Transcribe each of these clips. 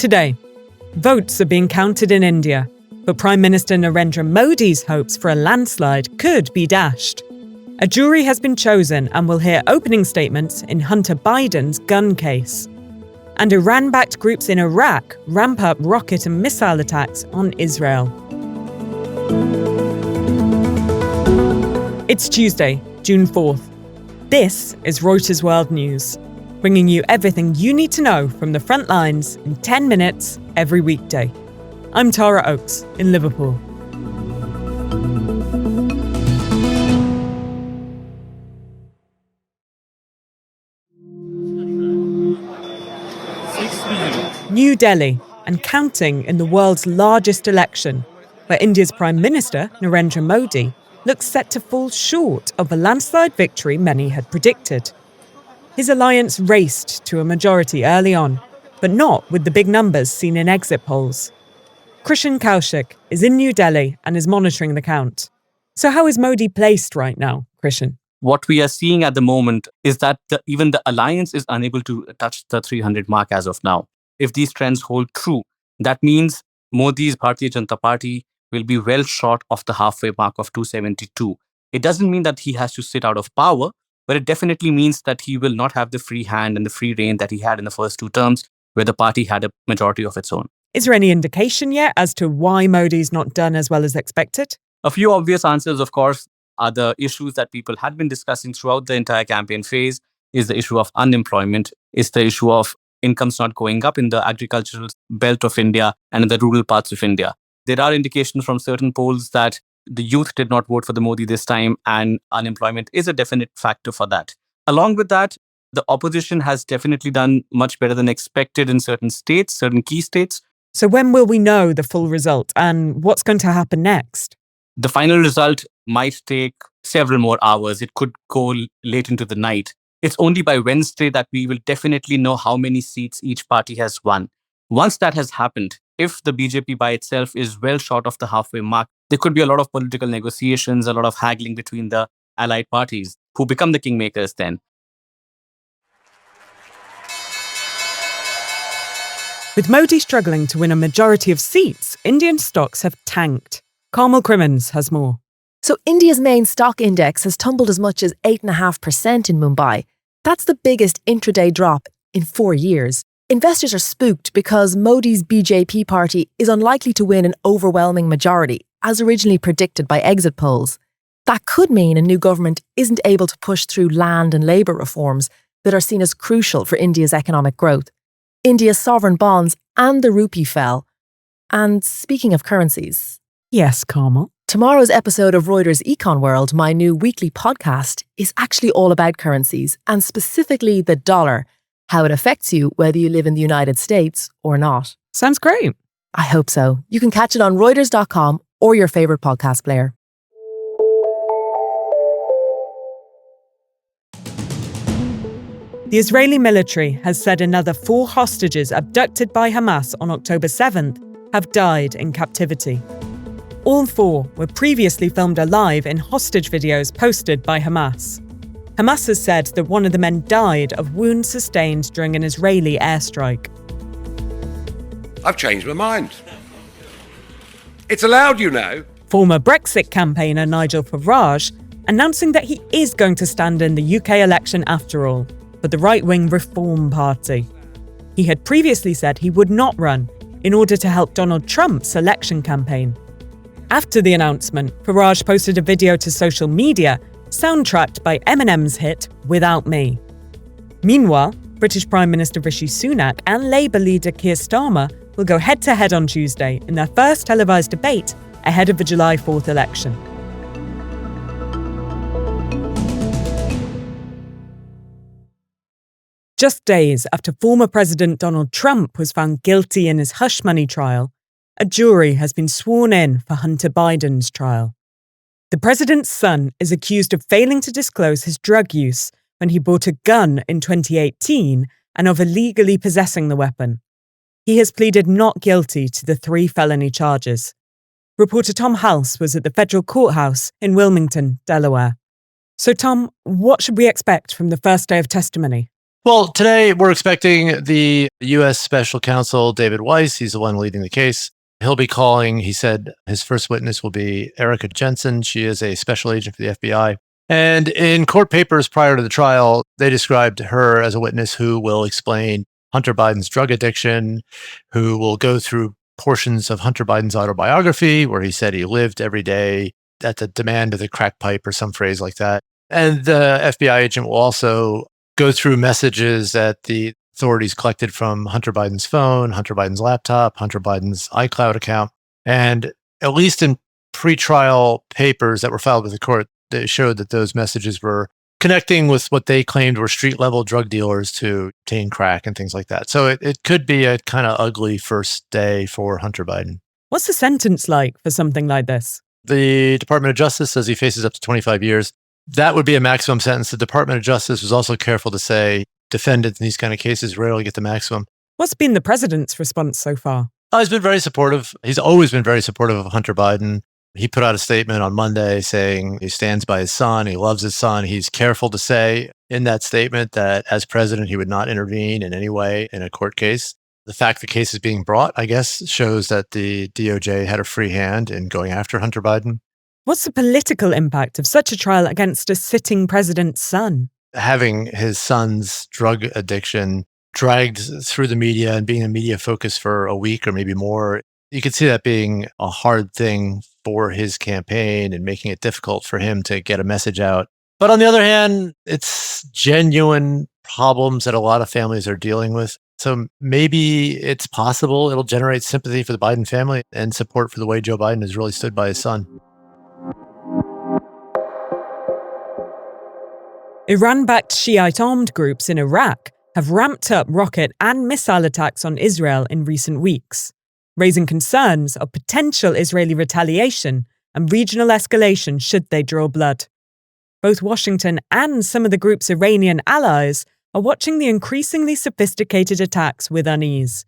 Today, votes are being counted in India, but Prime Minister Narendra Modi's hopes for a landslide could be dashed. A jury has been chosen and will hear opening statements in Hunter Biden's gun case. And Iran-backed groups in Iraq ramp up rocket and missile attacks on Israel. It's Tuesday, June 4th. This is Reuters World News, bringing you everything you need to know from the front lines in 10 minutes every weekday. I'm Tara Oakes in Liverpool. New Delhi, and counting in the world's largest election, where India's Prime Minister Narendra Modi looks set to fall short of a landslide victory many had predicted. His alliance raced to a majority early on, but not with the big numbers seen in exit polls. Krishan Kaushik is in New Delhi and is monitoring the count. So how is Modi placed right now, Krishan? What we are seeing at the moment is that even the alliance is unable to touch the 300 mark as of now. If these trends hold true, that means Modi's Bharatiya Janata Party will be well short of the halfway mark of 272. It doesn't mean that he has to sit out of power, but it definitely means that he will not have the free hand and the free rein that he had in the first two terms, where the party had a majority of its own. Is there any indication yet as to why Modi's not done as well as expected? A few obvious answers, of course, are the issues that people had been discussing throughout the entire campaign phase. Is the issue of unemployment, is the issue of incomes not going up in the agricultural belt of India and in the rural parts of India. There are indications from certain polls that the youth did not vote for the Modi this time, and unemployment is a definite factor for that. Along with that, the opposition has definitely done much better than expected in certain states, certain key states. So when will we know the full result and what's going to happen next? The final result might take several more hours. It could go late into the night. It's only by Wednesday that we will definitely know how many seats each party has won. Once that has happened, if the BJP by itself is well short of the halfway mark, there could be a lot of political negotiations, a lot of haggling between the allied parties, who become the kingmakers then. With Modi struggling to win a majority of seats, Indian stocks have tanked. Carmel Crimmins has more. So India's main stock index has tumbled as much as 8.5% in Mumbai. That's the biggest intraday drop in 4 years. Investors are spooked because Modi's BJP party is unlikely to win an overwhelming majority, as originally predicted by exit polls. That could mean a new government isn't able to push through land and labour reforms that are seen as crucial for India's economic growth. India's sovereign bonds and the rupee fell. And speaking of currencies... Yes, Carmel. Tomorrow's episode of Reuters Econ World, my new weekly podcast, is actually all about currencies, and specifically the dollar, how it affects you whether you live in the United States or not. Sounds great. I hope so. You can catch it on Reuters.com or your favourite podcast player. The Israeli military has said another 4 hostages abducted by Hamas on October 7th have died in captivity. All 4 were previously filmed alive in hostage videos posted by Hamas. Hamas has said that one of the men died of wounds sustained during an Israeli airstrike. I've changed my mind. It's allowed, you know. Former Brexit campaigner Nigel Farage announcing that he is going to stand in the UK election after all, for the right-wing Reform Party. He had previously said he would not run in order to help Donald Trump's election campaign. After the announcement, Farage posted a video to social media soundtracked by Eminem's hit Without Me. Meanwhile, British Prime Minister Rishi Sunak and Labour leader Keir Starmer will go head-to-head on Tuesday in their first televised debate ahead of the July 4th election. Just days after former President Donald Trump was found guilty in his hush money trial, a jury has been sworn in for Hunter Biden's trial. The president's son is accused of failing to disclose his drug use when he bought a gun in 2018 and of illegally possessing the weapon. He has pleaded not guilty to the 3 felony charges. Reporter Tom Halse was at the federal courthouse in Wilmington, Delaware. So Tom, what should we expect from the first day of testimony? Well, today we're expecting the U.S. Special Counsel, David Weiss. He's the one leading the case. He'll be calling, he said his first witness will be Erica Jensen. She is a special agent for the FBI. And in court papers prior to the trial, they described her as a witness who will explain Hunter Biden's drug addiction, who will go through portions of Hunter Biden's autobiography where he said he lived every day at the demand of the crack pipe or some phrase like that. And the FBI agent will also go through messages that the authorities collected from Hunter Biden's phone, Hunter Biden's laptop, Hunter Biden's iCloud account. And at least in pretrial papers that were filed with the court, they showed that those messages were connecting with what they claimed were street-level drug dealers to obtain crack and things like that. So it could be a kind of ugly first day for Hunter Biden. What's the sentence like for something like this? The Department of Justice says he faces up to 25 years. That would be a maximum sentence. The Department of Justice was also careful to say defendants in these kind of cases rarely get the maximum. What's been the president's response so far? He's been very supportive. He's always been very supportive of Hunter Biden. He put out a statement on Monday saying he stands by his son. He loves his son. He's careful to say in that statement that as president, he would not intervene in any way in a court case. The fact the case is being brought, I guess, shows that the DOJ had a free hand in going after Hunter Biden. What's the political impact of such a trial against a sitting president's son? Having his son's drug addiction dragged through the media and being a media focus for a week or maybe more, you could see that being a hard thing for his campaign and making it difficult for him to get a message out. But on the other hand, it's genuine problems that a lot of families are dealing with. So maybe it's possible it'll generate sympathy for the Biden family and support for the way Joe Biden has really stood by his son. Iran-backed Shiite armed groups in Iraq have ramped up rocket and missile attacks on Israel in recent weeks, raising concerns of potential Israeli retaliation and regional escalation should they draw blood. Both Washington and some of the group's Iranian allies are watching the increasingly sophisticated attacks with unease.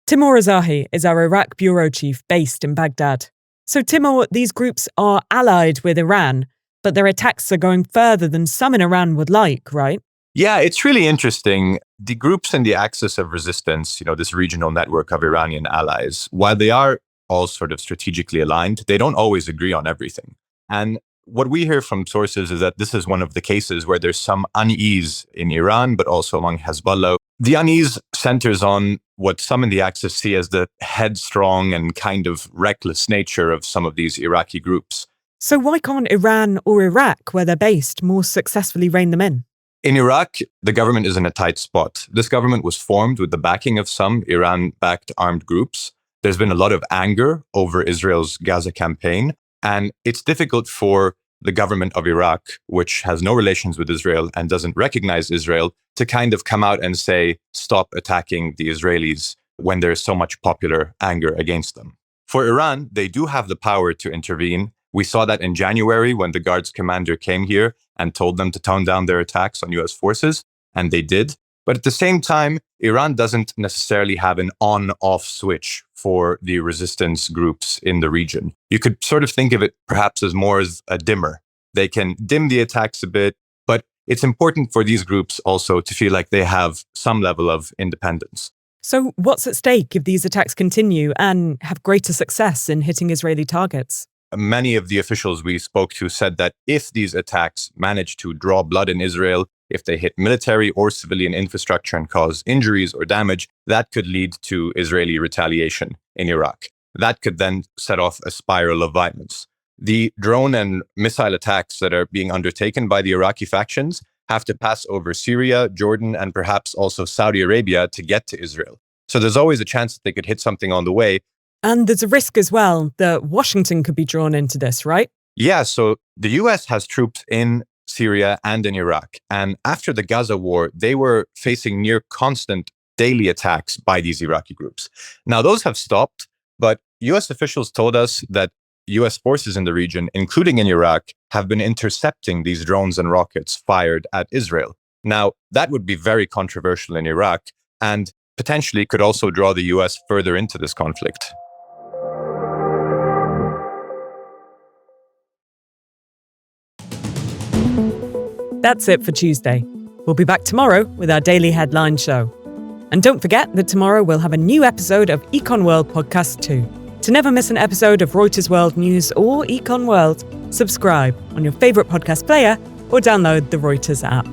Timur Azahi is our Iraq bureau chief based in Baghdad. So Timur, these groups are allied with Iran, but their attacks are going further than some in Iran would like, right? Yeah, it's really interesting. The groups in the axis of resistance, this regional network of Iranian allies, while they are all sort of strategically aligned, they don't always agree on everything. And what we hear from sources is that this is one of the cases where there's some unease in Iran, but also among Hezbollah. The unease centers on what some in the axis see as the headstrong and kind of reckless nature of some of these Iraqi groups. So why can't Iran or Iraq, where they're based, more successfully rein them in? In Iraq, the government is in a tight spot. This government was formed with the backing of some Iran-backed armed groups. There's been a lot of anger over Israel's Gaza campaign, and it's difficult for the government of Iraq, which has no relations with Israel and doesn't recognize Israel, to kind of come out and say, stop attacking the Israelis when there's so much popular anger against them. For Iran, they do have the power to intervene. We saw that in January when the Guards commander came here and told them to tone down their attacks on US forces, and they did. But at the same time, Iran doesn't necessarily have an on-off switch for the resistance groups in the region. You could sort of think of it perhaps as more as a dimmer. They can dim the attacks a bit, but it's important for these groups also to feel like they have some level of independence. So what's at stake if these attacks continue and have greater success in hitting Israeli targets? Many of the officials we spoke to said that if these attacks manage to draw blood in Israel, if they hit military or civilian infrastructure and cause injuries or damage, that could lead to Israeli retaliation in Iraq. That could then set off a spiral of violence. The drone and missile attacks that are being undertaken by the Iraqi factions have to pass over Syria, Jordan, and perhaps also Saudi Arabia to get to Israel. So there's always a chance that they could hit something on the way. And there's a risk as well that Washington could be drawn into this, right? Yeah, so the US has troops in Syria and in Iraq. And after the Gaza war, they were facing near constant daily attacks by these Iraqi groups. Now, those have stopped, but US officials told us that US forces in the region, including in Iraq, have been intercepting these drones and rockets fired at Israel. Now, that would be very controversial in Iraq and potentially could also draw the US further into this conflict. That's it for Tuesday. We'll be back tomorrow with our daily headline show. And don't forget that tomorrow we'll have a new episode of Econ World Podcast 2. To never miss an episode of Reuters World News or Econ World, subscribe on your favourite podcast player or download the Reuters app.